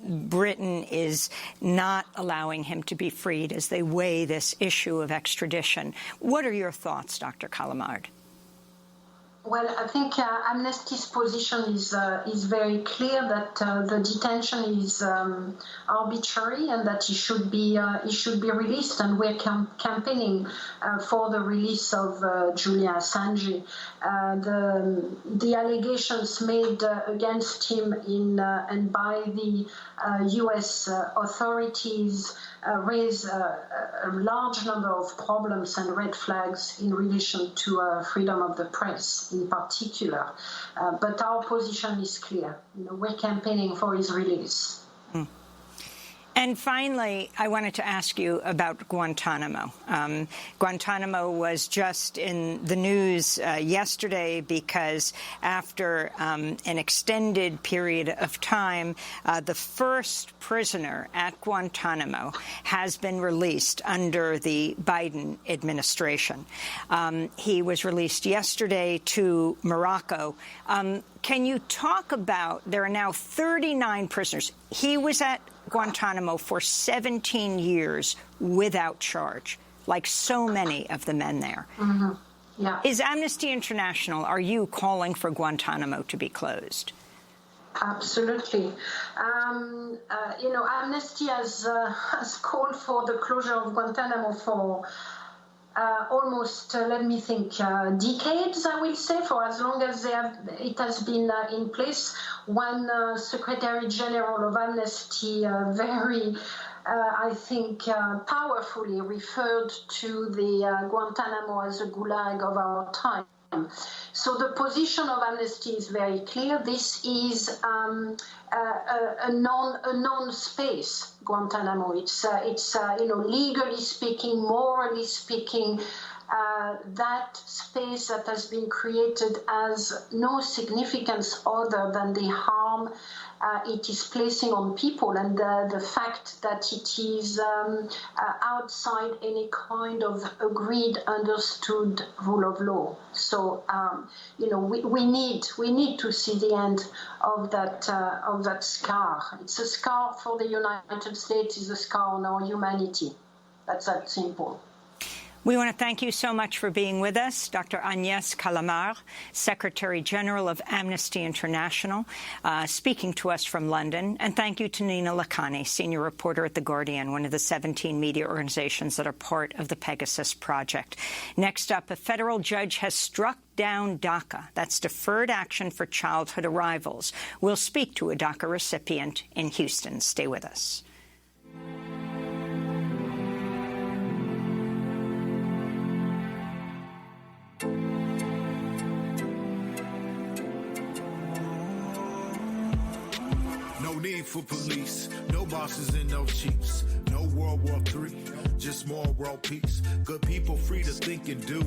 Britain is not allowing him to be freed as they weigh this issue of extradition. What are your thoughts, Dr. Calamard? Well, I think Amnesty's position is very clear that the detention is arbitrary and that he should be released, and we're campaigning for the release of Julian Assange. The allegations made against him and by the U.S. authorities raise a large number of problems and red flags in relation to freedom of the press in particular. But our position is clear. We're campaigning for his release. And finally, I wanted to ask you about Guantanamo. Guantanamo was just in the news yesterday because after an extended period of time, the first prisoner at Guantanamo has been released under the Biden administration. He was released yesterday to Morocco. Can you talk about, there are now 39 prisoners. He was at Guantanamo for 17 years without charge, like so many of the men there. Mm-hmm. Yeah. Is Amnesty International, are you calling for Guantanamo to be closed? Absolutely. Amnesty has called for the closure of Guantanamo for almost, decades, I will say, for as long as it has been in place. One Secretary General of Amnesty very, powerfully referred to the Guantanamo as a gulag of our time. So the position of Amnesty is very clear. This is a non-space, Guantanamo. It's legally speaking, morally speaking, that space that has been created has no significance other than the harm it is placing on people and the fact that it is outside any kind of agreed, understood rule of law. So, we need to see the end of that scar. It's a scar for the United States. It's a scar on our humanity. That's that simple. We want to thank you so much for being with us, Dr. Agnès Calamard, Secretary General of Amnesty International, speaking to us from London. And thank you to Nina Lakhani, senior reporter at The Guardian, one of the 17 media organizations that are part of the Pegasus Project. Next up, a federal judge has struck down DACA. That's Deferred Action for Childhood Arrivals. We'll speak to a DACA recipient in Houston. Stay with us. Need for police. No bosses and no chiefs. No World War III, just more world peace. Good people free to think and do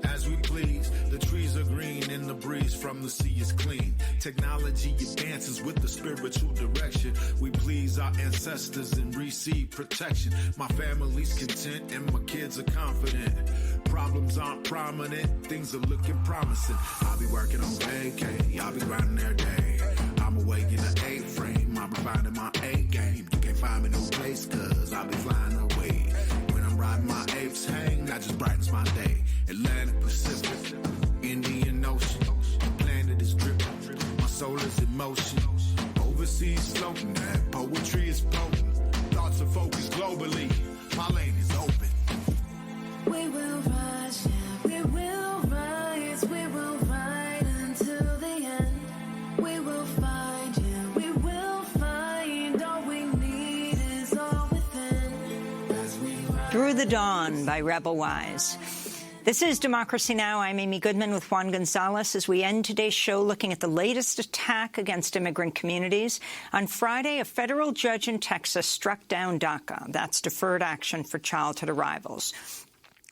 as we please. The trees are green and the breeze from the sea is clean. Technology advances with the spiritual direction. We please our ancestors and receive protection. My family's content and my kids are confident. Problems aren't prominent, things are looking promising. I'll be working on vacay, I'll be grinding every day. I'm awake in the 8 frame, I'll be finding my A game. You can't find me no place, cause I'll be flying away. When I'm riding my apes hang, that just brightens my day. Atlantic, Pacific, Indian Ocean. The planet is dripping, my soul is in motion. Overseas floating, that poetry is potent. Thoughts are focused globally, my lane is open. We will rise, yeah, we will rise, we will fight until the end. We will find, yeah, we will find all we need is all within. As we rise. Through the Dawn by Rebel Wise. This is Democracy Now! I'm Amy Goodman with Juan Gonzalez as we end today's show looking at the latest attack against immigrant communities. On Friday, a federal judge in Texas struck down DACA. That's Deferred Action for Childhood Arrivals.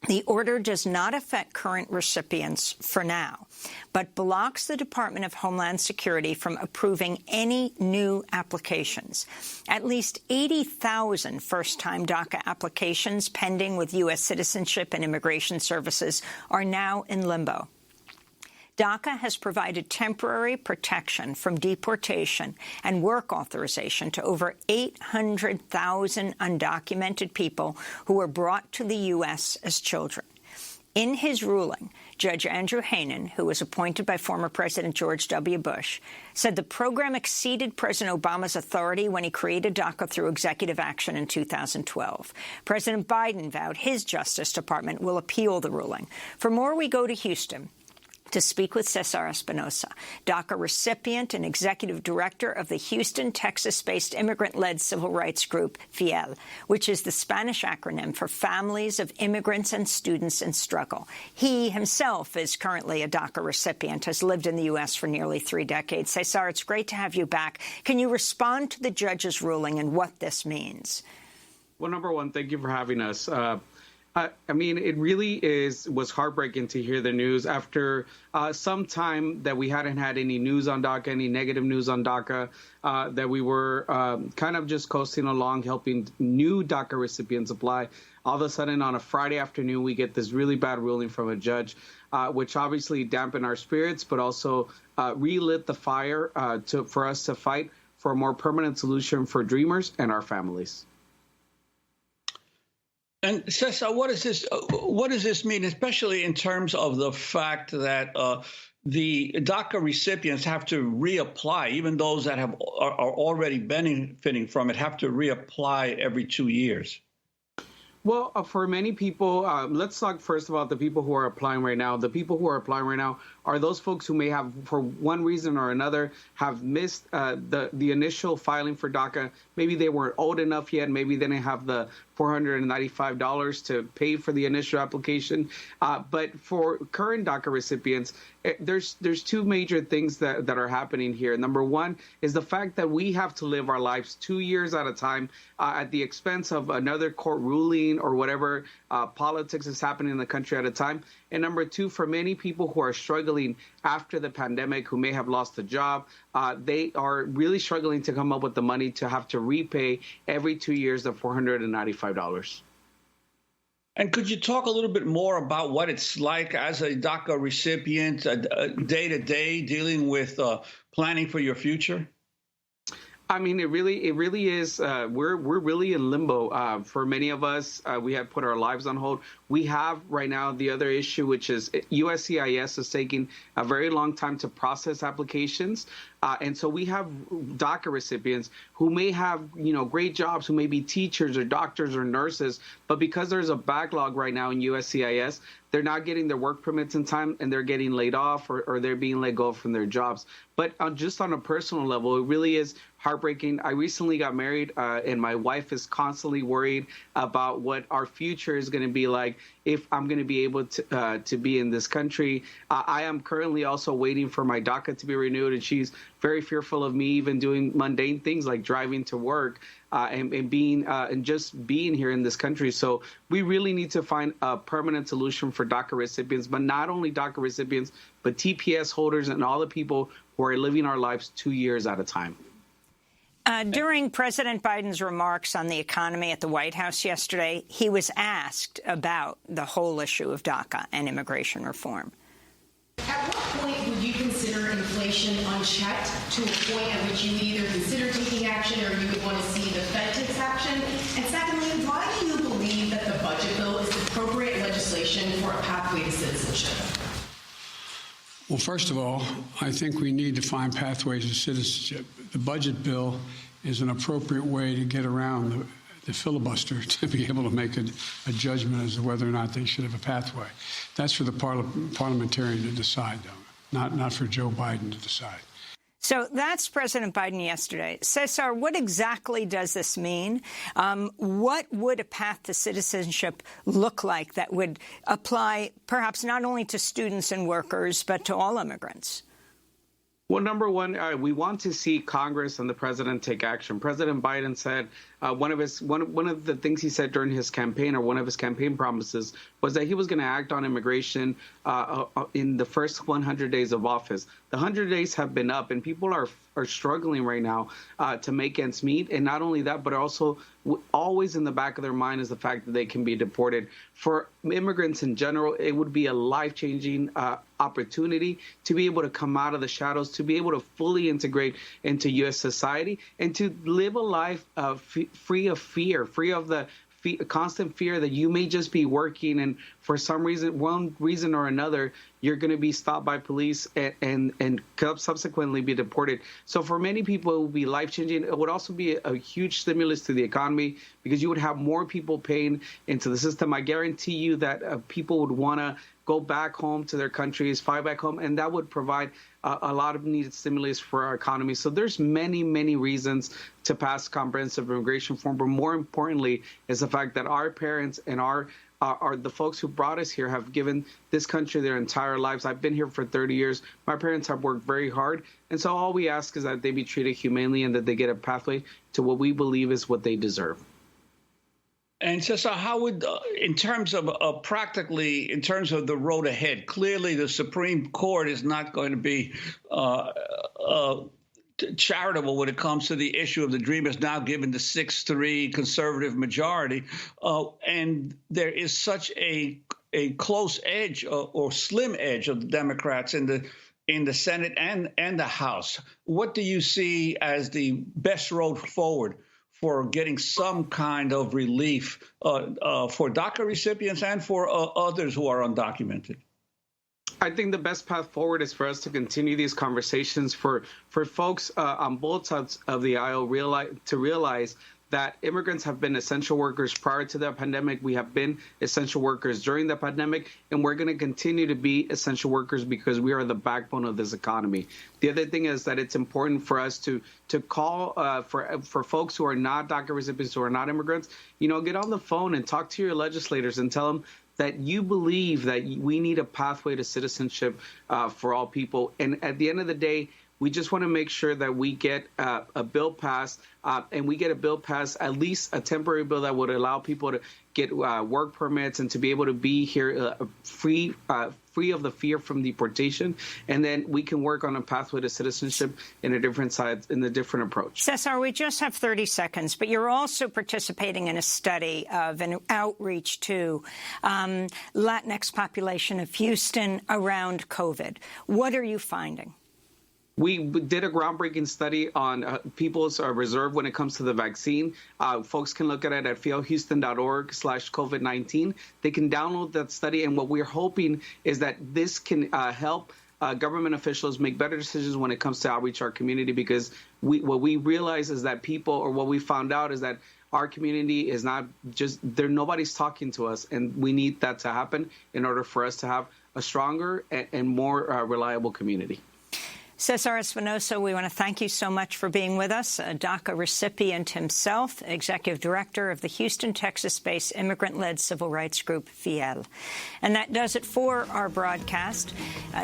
The order does not affect current recipients for now, but blocks the Department of Homeland Security from approving any new applications. At least 80,000 first-time DACA applications pending with U.S. Citizenship and Immigration Services are now in limbo. DACA has provided temporary protection from deportation and work authorization to over 800,000 undocumented people who were brought to the U.S. as children. In his ruling, Judge Andrew Hanen, who was appointed by former President George W. Bush, said the program exceeded President Obama's authority when he created DACA through executive action in 2012. President Biden vowed his Justice Department will appeal the ruling. For more, we go to Houston to speak with Cesar Espinosa, DACA recipient and executive director of the Houston, Texas-based immigrant-led civil rights group, FIEL, which is the Spanish acronym for Families of Immigrants and Students in Struggle. He himself is currently a DACA recipient, has lived in the U.S. for nearly 3 decades. Cesar, it's great to have you back. Can you respond to the judge's ruling and what this means? Well, number one, thank you for having us. I mean, it really was heartbreaking to hear the news after some time that we hadn't had any news on DACA, any negative news on DACA, that we were kind of just coasting along, helping new DACA recipients apply. All of a sudden, on a Friday afternoon, we get this really bad ruling from a judge, which obviously dampened our spirits, but also relit the fire for us to fight for a more permanent solution for Dreamers and our families. And Cesar, what does this mean, especially in terms of the fact that the DACA recipients have to reapply, even those that are already benefiting from it have to reapply every 2 years? Well, for many people, let's talk first about the people who are applying right now. The people who are applying right now are those folks who may have, for one reason or another, have missed the initial filing for DACA. Maybe they weren't old enough yet. Maybe they didn't have the $495 to pay for the initial application. But for current DACA recipients, there's 2 major things that are happening here. Number one is the fact that we have to live our lives 2 years at a time at the expense of another court ruling or whatever politics is happening in the country at a time. And number two, for many people who are struggling after the pandemic, who may have lost a job, they are really struggling to come up with the money to have to repay every 2 years the $495. And could you talk a little bit more about what it's like as a DACA recipient, day to day, dealing with planning for your future? I mean, it really is. We're really in limbo. For many of us, we have put our lives on hold. We have right now the other issue, which is USCIS is taking a very long time to process applications. And so we have DACA recipients who may have, great jobs, who may be teachers or doctors or nurses, but because there's a backlog right now in USCIS, they're not getting their work permits in time and they're getting laid off or they're being let go from their jobs. But just on a personal level, it really is heartbreaking. I recently got married and my wife is constantly worried about what our future is going to be like if I'm going to be able to be in this country. I am currently also waiting for my DACA to be renewed, and she's very fearful of me even doing mundane things like driving to work and being and just being here in this country. So we really need to find a permanent solution for DACA recipients, but not only DACA recipients, but TPS holders and all the people who are living our lives 2 years at a time. During President Biden's remarks on the economy at the White House yesterday, he was asked about the whole issue of DACA and immigration reform. At what point would you consider inflation unchecked to a point at which you would either consider taking action or you would want to see the Fed take action? And secondly, why do you believe that the budget bill is appropriate legislation for a pathway to citizenship? Well, first of all, I think we need to find pathways to citizenship. The budget bill is an appropriate way to get around the filibuster to be able to make a judgment as to whether or not they should have a pathway. That's for the parliamentarian to decide, though, not for Joe Biden to decide. So that's President Biden yesterday. Cesar, what exactly does this mean? What would a path to citizenship look like that would apply perhaps not only to students and workers, but to all immigrants? Well, number one, we want to see Congress and the president take action. President Biden said one of the things he said during his campaign, or one of his campaign promises, was that he was going to act on immigration in the first 100 days of office. The 100 days have been up, and people are struggling right now to make ends meet. And not only that, but also always in the back of their mind is the fact that they can be deported. For immigrants in general, it would be a life-changing opportunity to be able to come out of the shadows, to be able to fully integrate into U.S. society, and to live a life free of fear, free of the constant fear that you may just be working and for some reason, one reason or another, you're going to be stopped by police and subsequently be deported. So for many people, it would be life-changing. It would also be a huge stimulus to the economy because you would have more people paying into the system. I guarantee you that people would want to go back home to their countries, fly back home, and that would provide a lot of needed stimulus for our economy. So there's many, many reasons to pass comprehensive immigration reform, but more importantly is the fact that our parents and the folks who brought us here have given this country their entire lives. I've been here for 30 years. My parents have worked very hard. And so all we ask is that they be treated humanely and that they get a pathway to what we believe is what they deserve. And so how would, in terms of practically, in terms of the road ahead, clearly the Supreme Court is not going to be charitable when it comes to the issue of the dream is now given the 6-3 conservative majority. And there is such a close edge or slim edge of the Democrats in the Senate and the House. What do you see as the best road forward for getting some kind of relief for DACA recipients and for others who are undocumented? I think the best path forward is for us to continue these conversations for folks on both sides of the aisle to realize that immigrants have been essential workers prior to the pandemic. We have been essential workers during the pandemic, and we're going to continue to be essential workers because we are the backbone of this economy. The other thing is that it's important for us to call for folks who are not DACA recipients, who are not immigrants, get on the phone and talk to your legislators and tell them that you believe that we need a pathway to citizenship for all people. And at the end of the day, we just want to make sure that we get a bill passed, and we get a bill passed, at least a temporary bill that would allow people to get work permits and to be able to be here free of the fear from deportation. And then we can work on a pathway to citizenship in a different approach. Cesar, we just have 30 seconds, but you're also participating in a study of an outreach to Latinx population of Houston around COVID. What are you finding? We did a groundbreaking study on people's reserve when it comes to the vaccine. Folks can look at it at fieldhouston.org/COVID-19. They can download that study. And what we're hoping is that this can help government officials make better decisions when it comes to outreach our community, because what we realize is that what we found out is that our community is not nobody's talking to us. And we need that to happen in order for us to have a stronger and more reliable community. Cesar Espinosa, we want to thank you so much for being with us, a DACA recipient himself, executive director of the Houston, Texas-based immigrant-led civil rights group, FIEL. And that does it for our broadcast.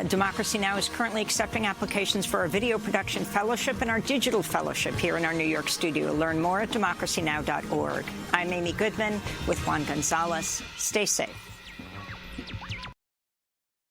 Democracy Now! Is currently accepting applications for our video production fellowship and our digital fellowship here in our New York studio. Learn more at democracynow.org. I'm Amy Goodman with Juan Gonzalez. Stay safe.